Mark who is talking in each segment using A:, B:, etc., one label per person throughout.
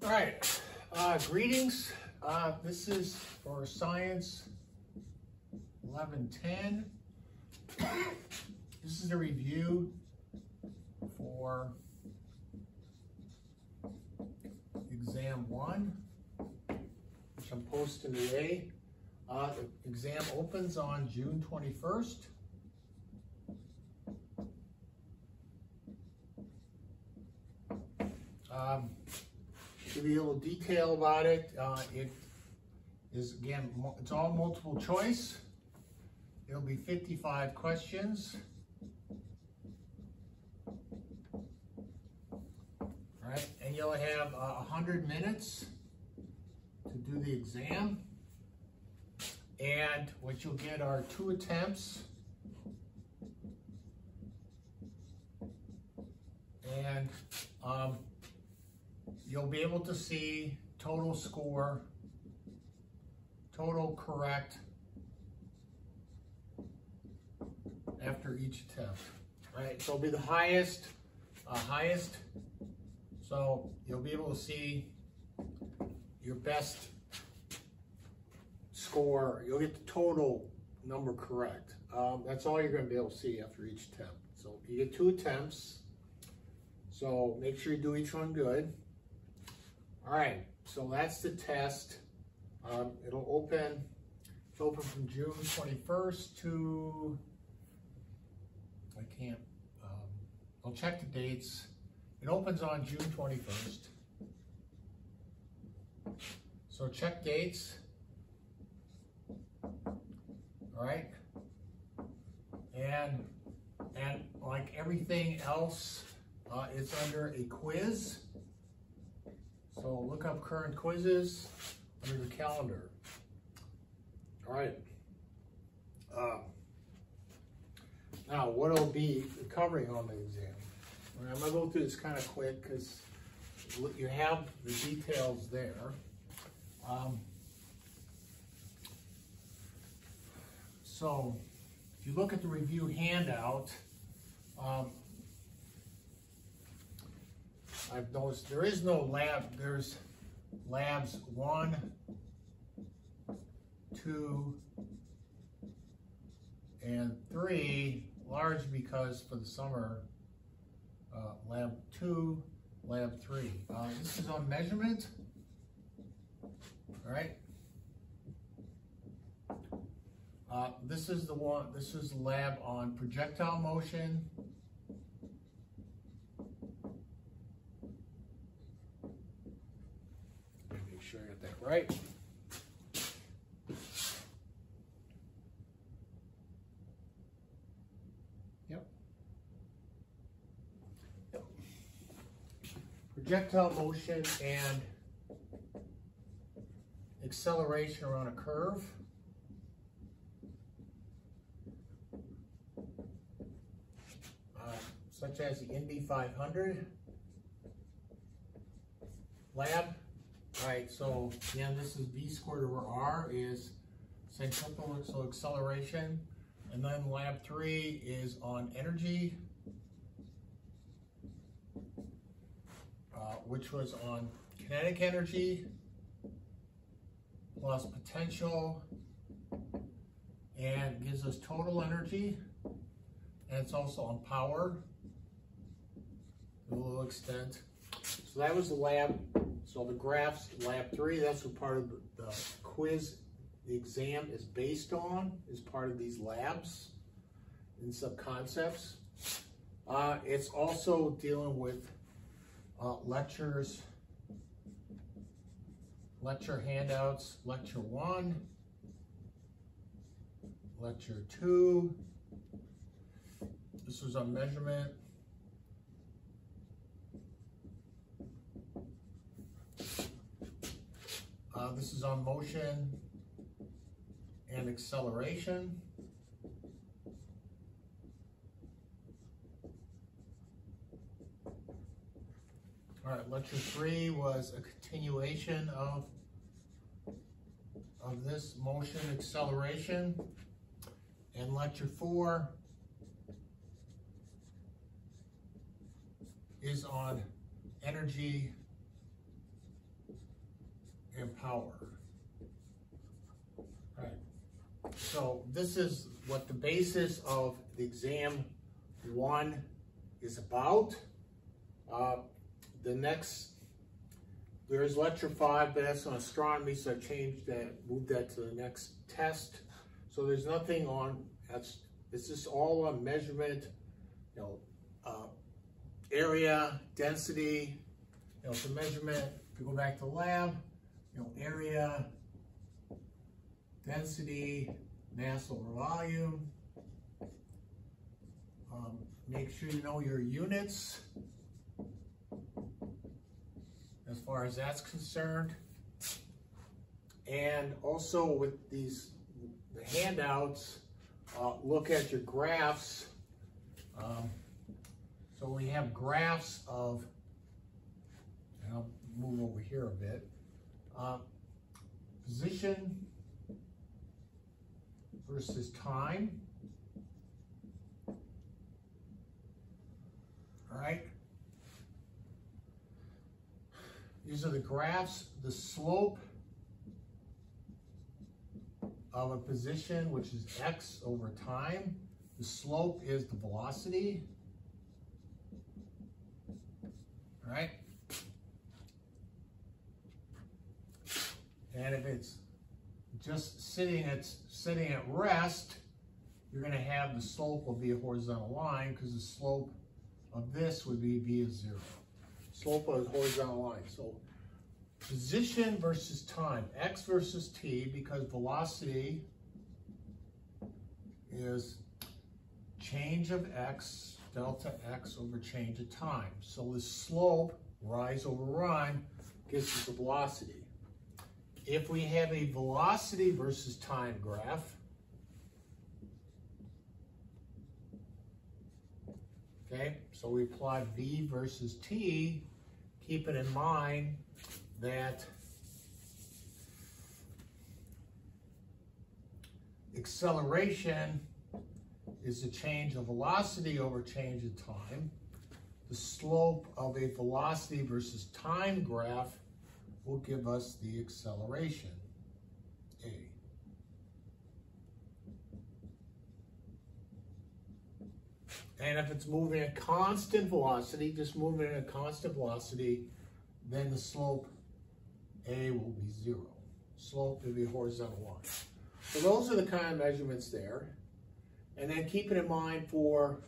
A: All right, greetings. This is for Science 1110. This is a review for Exam 1, which I'm posting today. The exam opens on June 21st. Give you a little detail about it. It is, again, it's all multiple choice. It'll be 55 questions. All right, and you'll have 100 minutes to do the exam. And what you'll get are 2 attempts. And you'll be able to see total score, total correct after each attempt. Right, so it'll be the highest. So you'll be able to see your best score. You'll get the total number correct. That's all you're going to be able to see after each attempt. So you get 2 attempts. So make sure you do each one good. All right, so that's the test. It's open from June 21st to, I'll check the dates. It opens on June 21st. So check dates. All right. And like everything else, it's under a quiz. So look up current quizzes under the calendar. All right. Now, what I'll be covering on the exam. I'm going to go through this kind of quick because you have the details there. So if you look at the review handout, I've noticed there is no lab. There's labs 1, 2, and 3, large because for the summer, lab 2, lab 3. This is on measurement, all right? This is the lab on projectile motion. Make sure I got that right. Yep. Projectile motion and acceleration around a curve. Such as the Indy 500 lab. All right, so again, this is V squared over R is centripetal, so acceleration. And then lab 3 is on energy, which was on kinetic energy plus potential, and gives us total energy. And it's also on power to a little extent. So that was the lab. So the graphs, lab 3, that's what part of the quiz, the exam is based on, is part of these labs and some concepts. It's also dealing with lectures, lecture handouts, lecture 1, lecture 2. This was on measurement. This is on motion and acceleration. All right, lecture 3 was a continuation of this motion acceleration. And lecture 4 is on energy and power. All right. So this is what the basis of the exam 1 is about. The next, there's lecture 5, but that's on astronomy, so I changed that, moved that to the next test. So there's nothing on, it's just all on measurement, area, density, for measurement. If you go back to lab, area, density, mass over volume. Make sure you know your units as far as that's concerned. And also with the handouts, look at your graphs. So we have graphs of, and I'll move over here a bit, position versus time. All right. These are the graphs. The slope of a position, which is x over time. The slope is the velocity. All right. And if it's just sitting at rest, you're going to have the slope will be a horizontal line, because the slope of this would be v is 0. Slope of a horizontal line. So position versus time, x versus t, because velocity is change of x, delta x over change of time. So the slope, rise over run, gives us the velocity. If we have a velocity versus time graph, okay, so we plot v versus t, keeping in mind that acceleration is the change of velocity over change of time. The slope of a velocity versus time graph will give us the acceleration, A. And if it's moving at constant velocity, just moving at a constant velocity, then the slope A will be 0. Slope will be a horizontal line. So those are the kind of measurements there. And then keeping in mind for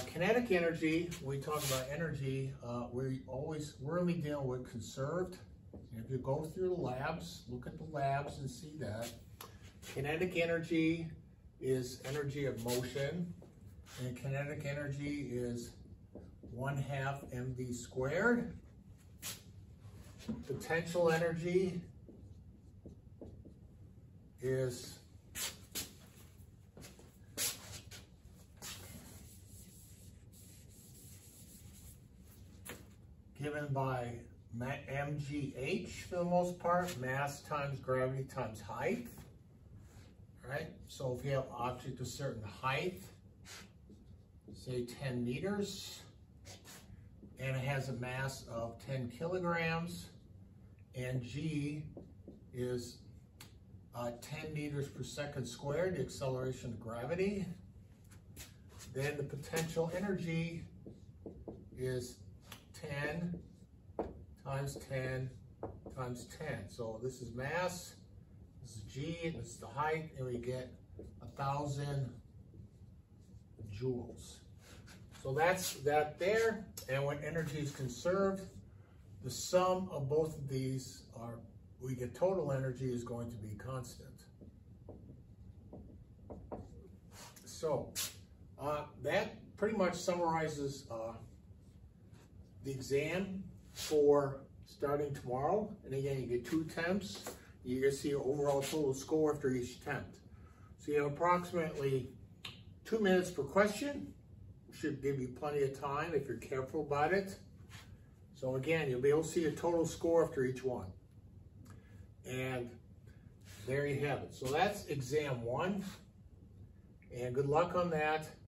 A: kinetic energy, when we talk about energy, we're going to be dealing with conserved. And if you go through the labs, look at the labs and see that. Kinetic energy is energy of motion. And kinetic energy is 1/2 mv squared. Potential energy is given by mgh for the most part, mass times gravity times height. All right, so if you have an object of certain height, say 10 meters, and it has a mass of 10 kilograms, and g is 10 meters per second squared, the acceleration of gravity, then the potential energy is 10 times 10 times 10. So this is mass, this is g, and this is the height, and we get 1,000 joules. So that's that there. And when energy is conserved, the sum of both of these are, we get total energy is going to be constant. So that pretty much summarizes the exam for starting tomorrow. And again, you get 2 attempts. You get to see your overall total score after each attempt. So you have approximately 2 minutes per question. Should give you plenty of time if you're careful about it. So again, you'll be able to see a total score after each one. And there you have it. So that's exam 1. And good luck on that.